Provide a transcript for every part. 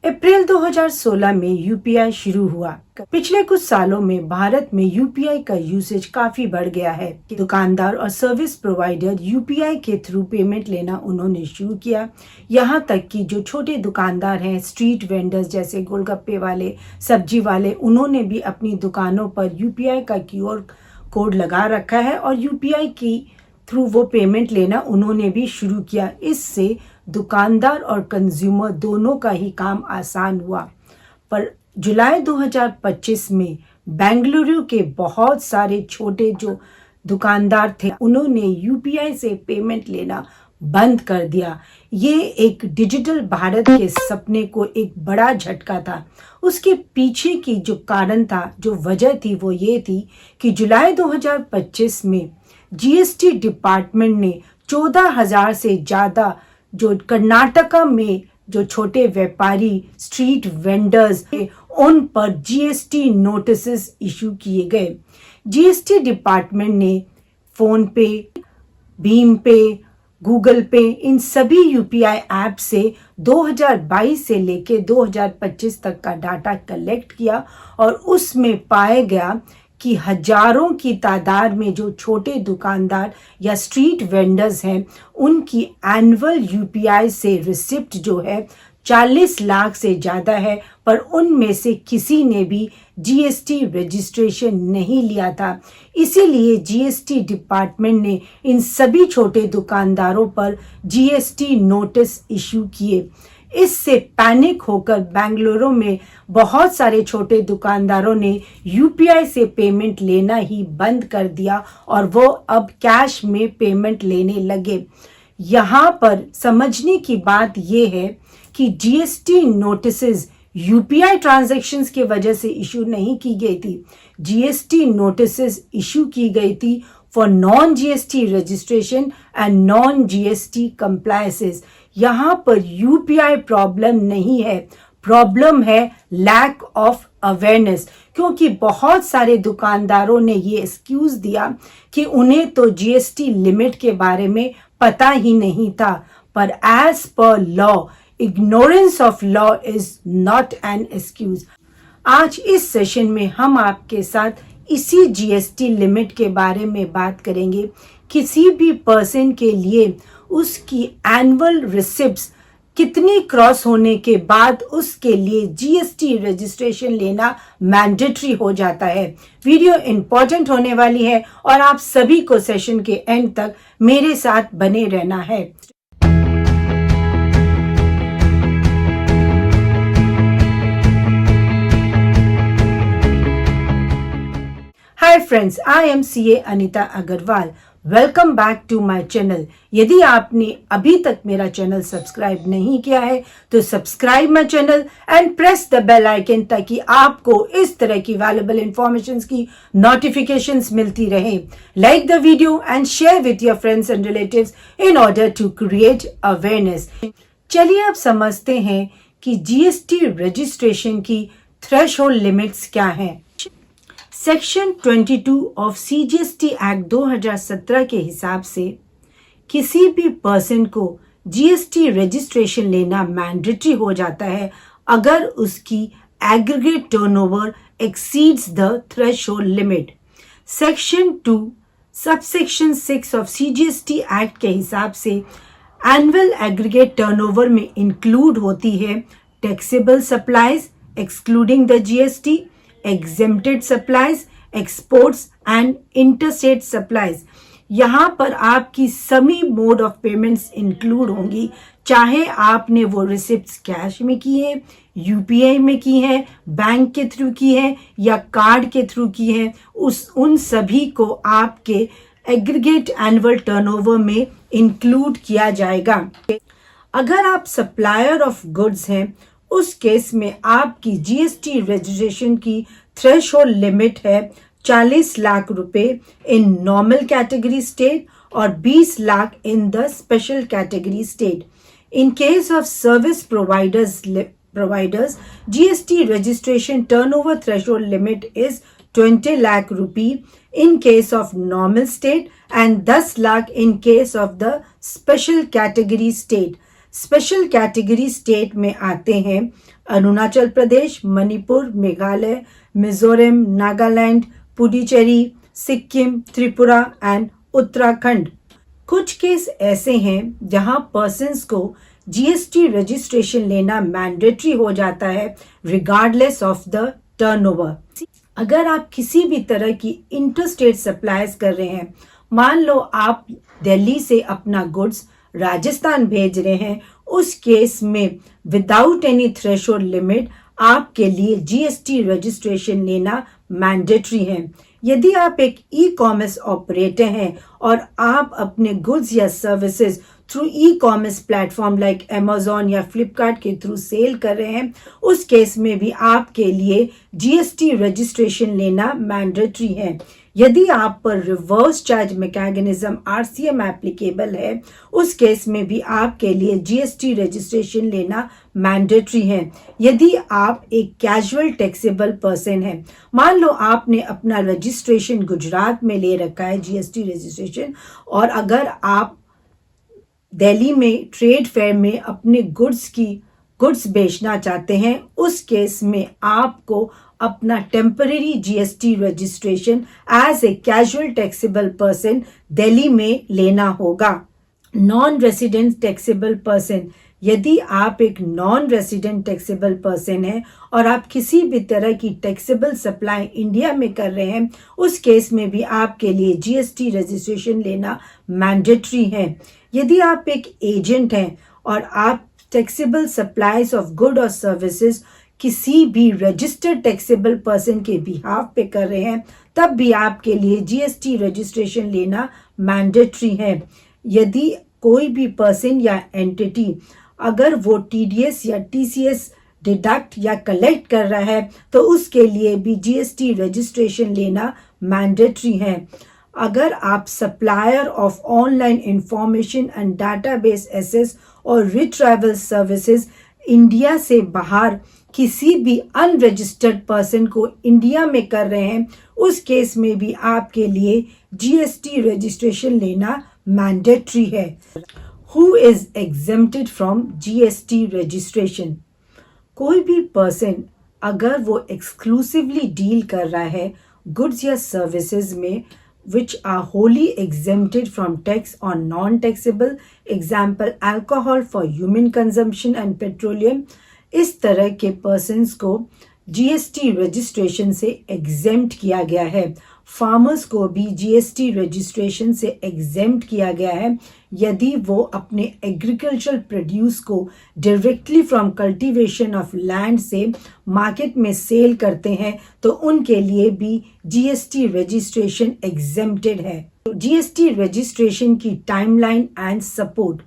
अप्रैल 2016 में यूपीआई शुरू हुआ। पिछले कुछ सालों में भारत में यूपीआई का यूसेज काफी बढ़ गया है। दुकानदार और सर्विस प्रोवाइडर यूपीआई के थ्रू पेमेंट लेना उन्होंने शुरू किया। यहाँ तक कि जो छोटे दुकानदार हैं, स्ट्रीट वेंडर्स जैसे गोलगप्पे वाले, सब्जी वाले, उन्होंने भी अपनी दुकानों पर यूपीआई का क्यूआर कोड लगा रखा है और यूपीआई की थ्रू वो पेमेंट लेना उन्होंने भी शुरू किया। इससे दुकानदार और कंज्यूमर दोनों का ही काम आसान हुआ। पर जुलाई 2025 में बेंगलुरु के बहुत सारे छोटे जो दुकानदार थे, उन्होंने यूपीआई से पेमेंट लेना बंद कर दिया। ये एक डिजिटल भारत के सपने को एक बड़ा झटका था। उसके पीछे की जो कारण था, जो वजह थी, वो ये थी कि जुलाई 2025 में जीएसटी डिपार्टमेंट ने 14,000 से ज़्यादा जो कर्नाटका में जो छोटे व्यापारी, स्ट्रीट वेंडर्स, उन पर जीएसटी नोटिसेस इशू किए गए। जीएसटी डिपार्टमेंट ने फोन पे, भीम पे, गूगल पे, इन सभी यूपीआई ऐप से 2022 से लेके 2025 तक का डाटा कलेक्ट किया और उसमें पाया गया कि हजारों की तादाद में जो छोटे दुकानदार या स्ट्रीट वेंडर्स हैं, उनकी एनुअल यूपीआई से रिसिप्ट जो है 40 लाख से ज़्यादा है, पर उनमें से किसी ने भी जीएसटी रजिस्ट्रेशन नहीं लिया था। इसीलिए जीएसटी डिपार्टमेंट ने इन सभी छोटे दुकानदारों पर जीएसटी नोटिस इशू किए। इससे पैनिक होकर बेंगलुरु में बहुत सारे छोटे दुकानदारों ने यूपीआई से पेमेंट लेना ही बंद कर दिया और वो अब कैश में पेमेंट लेने लगे। यहाँ पर समझने की बात ये है कि जीएसटी नोटिसेस यूपीआई ट्रांजैक्शंस की वजह से इशू नहीं की गई थी। जीएसटी नोटिसेस इशू की गई थी for non GST registration and non GST compliances. यहाँ पर यूपीआई प्रॉब्लम नहीं है, प्रॉब्लम है लैक ऑफ अवेयरनेस, क्योंकि बहुत सारे दुकानदारों ने ये एक्सक्यूज दिया कि उन्हें तो जीएसटी लिमिट के बारे में पता ही नहीं था। पर as per law, ignorance of law is not an excuse. आज इस सेशन में हम आपके साथ इसी जीएसटी लिमिट के बारे में बात करेंगे। किसी भी पर्सन के लिए उसकी एनुअल रिसिप्ट्स कितनी क्रॉस होने के बाद उसके लिए जीएसटी रजिस्ट्रेशन लेना मैंडेटरी हो जाता है। वीडियो इंपॉर्टेंट होने वाली है और आप सभी को सेशन के एंड तक मेरे साथ बने रहना है। Hi friends, I am CA Anita Agarwal. Welcome back to my channel. यदि आपने अभी तक मेरा चैनल सब्सक्राइब नहीं किया है तो subscribe my channel and press the bell icon, ताकि आपको इस तरह की वैल्यूएबल इंफॉर्मेशन की नोटिफिकेशंस मिलती रहे। Like the video and share with your friends and relatives in order to create awareness. चलिए अब समझते हैं कि जीएसटी रजिस्ट्रेशन की थ्रेशहोल्ड लिमिट्स क्या हैं। सेक्शन 22 ऑफ सीजीएसटी एक्ट 2017 के हिसाब से किसी भी पर्सन को जीएसटी रजिस्ट्रेशन लेना मैंडेटरी हो जाता है अगर उसकी aggregate turnover exceeds the threshold limit. Section 2 subsection 6 of CGST act के हिसाब से एनुअल एग्रीगेट टर्नओवर में इंक्लूड होती है taxable supplies excluding the GST, exempted supplies, exports and interstate supplies। यहाँ पर आपकी सभी मोड ऑफ पेमेंट्स इंक्लूड होंगी, चाहे आपने वो रिसिप्ट्स कैश में की है, यूपीआई में की है, बैंक के थ्रू की है या कार्ड के थ्रू की है, उन सभी को आपके एग्रीगेट एनुअल टर्नओवर में इंक्लूड किया जाएगा। अगर आप सप्लायर ऑफ गुड्स हैं, उस केस में आपकी जीएसटी रजिस्ट्रेशन की थ्रेशहोल्ड लिमिट है 40 लाख रुपए इन नॉर्मल कैटेगरी स्टेट और 20 lakh in the special category state. In case of service providers GST registration turnover threshold limit is 20 lakh rupee in case of normal state and 10 lakh in case of the special category state. Special category state में आते हैं Arunachal Pradesh, Manipur, Meghalaya, Mizoram, Nagaland, Puducherry, Sikkim, Tripura and Uttarakhand. कुछ case ऐसे हैं जहां persons को GST registration लेना mandatory हो जाता है रिगार्डलेस ऑफ द टर्नओवर। अगर आप किसी भी तरह की इंटरस्टेट सप्लाईज कर रहे हैं, मान लो आप दिल्ली से अपना गुड्स राजस्थान भेज रहे हैं, उस केस में विदाउट एनी थ्रेशोल्ड लिमिट आपके लिए जीएसटी रजिस्ट्रेशन लेना मैंडेटरी है। यदि आप एक ई कॉमर्स ऑपरेटर हैं और आप अपने गुड्स या services through e commerce platform like Amazon या फ्लिपकार्ट के थ्रू सेल कर रहे हैं, उस केस में भी आपके लिए जीएसटी रजिस्ट्रेशन लेना मैंडेटरी है। यदि आप पर reverse charge mechanism RCM applicable है, उस केस में भी आपके लिए जीएसटी रजिस्ट्रेशन लेना मैंडेटरी है। यदि आप एक कैजुअल टैक्सेबल पर्सन हैं, मान लो आपने अपना रजिस्ट्रेशन गुजरात में ले रखा है जीएसटी रजिस्ट्रेशन, और अगर आप दिल्ली में ट्रेड फेयर में अपने गुड्स बेचना चाहते हैं, उस केस में आपको अपना temporary GST registration as a casual taxable person Delhi में लेना होगा। नॉन रेसिडेंट टैक्सेबल पर्सन, यदि आप एक नॉन रेसिडेंट टैक्सेबल पर्सन हैं और आप किसी भी तरह की टैक्सेबल सप्लाई इंडिया में कर रहे हैं, उस केस में भी आपके लिए जीएसटी रजिस्ट्रेशन लेना मैंडेटरी है। यदि आप एक एजेंट हैं और आप टैक्सेबल सप्लाईज ऑफ गुड और सर्विसेज किसी भी रजिस्टर्ड टैक्सेबल पर्सन के बिहाफ पे कर रहे हैं, तब भी आपके लिए जीएसटी रजिस्ट्रेशन लेना मैंडेटरी है। यदि कोई भी पर्सन या एंटिटी अगर वो टीडीएस या टीसीएस डिडक्ट या कलेक्ट कर रहा है, तो उसके लिए भी जीएसटी रजिस्ट्रेशन लेना मैंडेटरी है। अगर आप supplier of online information and database access और रिट्राइवल सर्विसेज इंडिया से बाहर किसी भी अनरजिस्टर्ड पर्सन को इंडिया में कर रहे हैं, उस केस में भी आपके लिए जीएसटी रजिस्ट्रेशन लेना मैंडेटरी है। Who is exempted from GST registration? कोई भी पर्सन अगर वो एक्सक्लूसिवली डील कर रहा है गुड्स या सर्विसेज में which are wholly exempted from tax on non-taxable, example alcohol for human consumption and petroleum, इस तरह के पर्सन्स को जीएसटी रजिस्ट्रेशन से एग्जेम्प्ट किया गया है। फार्मर्स को भी जीएसटी रजिस्ट्रेशन से एग्जेम्प्ट किया गया है यदि वो अपने एग्रीकल्चरल प्रोड्यूस को directly from cultivation of land से मार्केट में सेल करते हैं, तो उनके लिए भी जीएसटी रजिस्ट्रेशन एग्जेम्प्टेड है। जीएसटी रजिस्ट्रेशन की टाइमलाइन एंड सपोर्ट,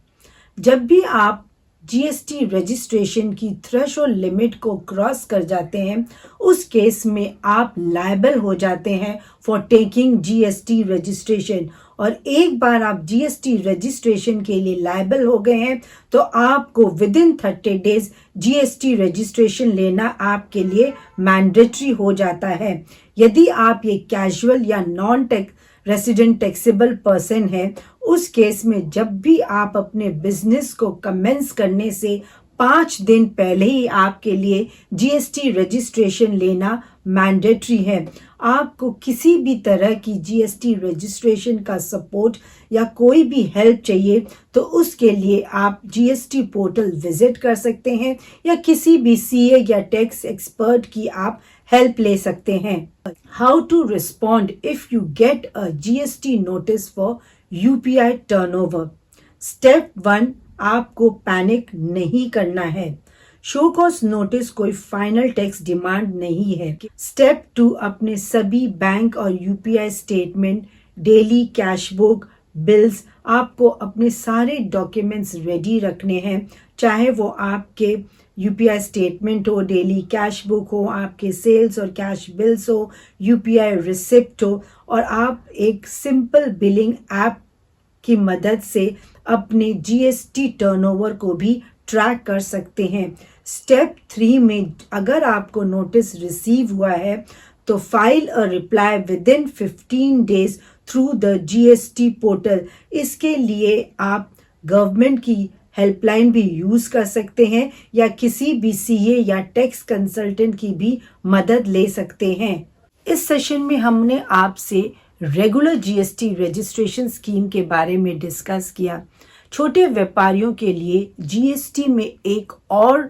जब भी आप जीएसटी रजिस्ट्रेशन की थ्रेशोल्ड लिमिट को क्रॉस कर जाते हैं, उस केस में आप लायबल हो जाते हैं फॉर टेकिंग जीएसटी रजिस्ट्रेशन। और एक बार आप जीएसटी रजिस्ट्रेशन के लिए लायबल हो गए हैं, तो आपको with in 30 days GST registration लेना आपके लिए मैंडेटरी हो जाता है। यदि आप ये कैजुअल या नॉन रेसिडेंट टैक्सेबल पर्सन है, उस केस में जब भी आप अपने बिजनेस को कमेंस करने से 5 दिन पहले ही आपके लिए जीएसटी रजिस्ट्रेशन लेना मैंडेटरी है। आपको किसी भी तरह की जीएसटी रजिस्ट्रेशन का सपोर्ट या कोई भी हेल्प चाहिए, तो उसके लिए आप जीएसटी पोर्टल विजिट कर सकते हैं या किसी भी सीए या टैक्स एक्सपर्ट की आप हेल्प ले सकते हैं। How to respond if you get a GST notice for UPI turnover? Step 1, आपको पैनिक नहीं करना है। शो कॉज नोटिस कोई फाइनल टैक्स डिमांड नहीं है। स्टेप 2, अपने सभी बैंक और UPI statement, daily cash book, bills, आपको अपने सारे डॉक्यूमेंट्स रेडी रखने हैं, चाहे वो आपके यूपीआई स्टेटमेंट हो, डेली कैश बुक हो, आपके सेल्स और कैश बिल्स हो, यूपीआई रिसिप्ट हो, और आप एक सिंपल बिलिंग ऐप की मदद से अपने जीएसटी टर्नओवर को भी ट्रैक कर सकते हैं। स्टेप 3 में अगर आपको नोटिस रिसीव हुआ है, तो file a reply with in 15 days through the GST portal. इसके लिए आप गवर्नमेंट की हेल्पलाइन भी यूज कर सकते हैं या किसी भी सीए या टैक्स कंसल्टेंट की भी मदद ले सकते हैं। इस सेशन में हमने आपसे रेगुलर जीएसटी रजिस्ट्रेशन स्कीम के बारे में डिस्कस किया। छोटे व्यापारियों के लिए जीएसटी में एक और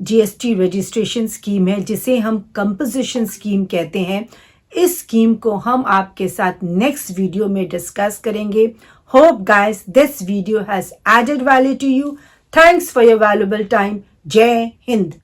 जीएसटी रजिस्ट्रेशन स्कीम है जिसे हम कंपोजिशन स्कीम कहते हैं। इस स्कीम को हम आपके साथ नेक्स्ट वीडियो में डिस्कस करेंगे। Hope guys this video has added value to you. Thanks for your valuable time. जय हिंद।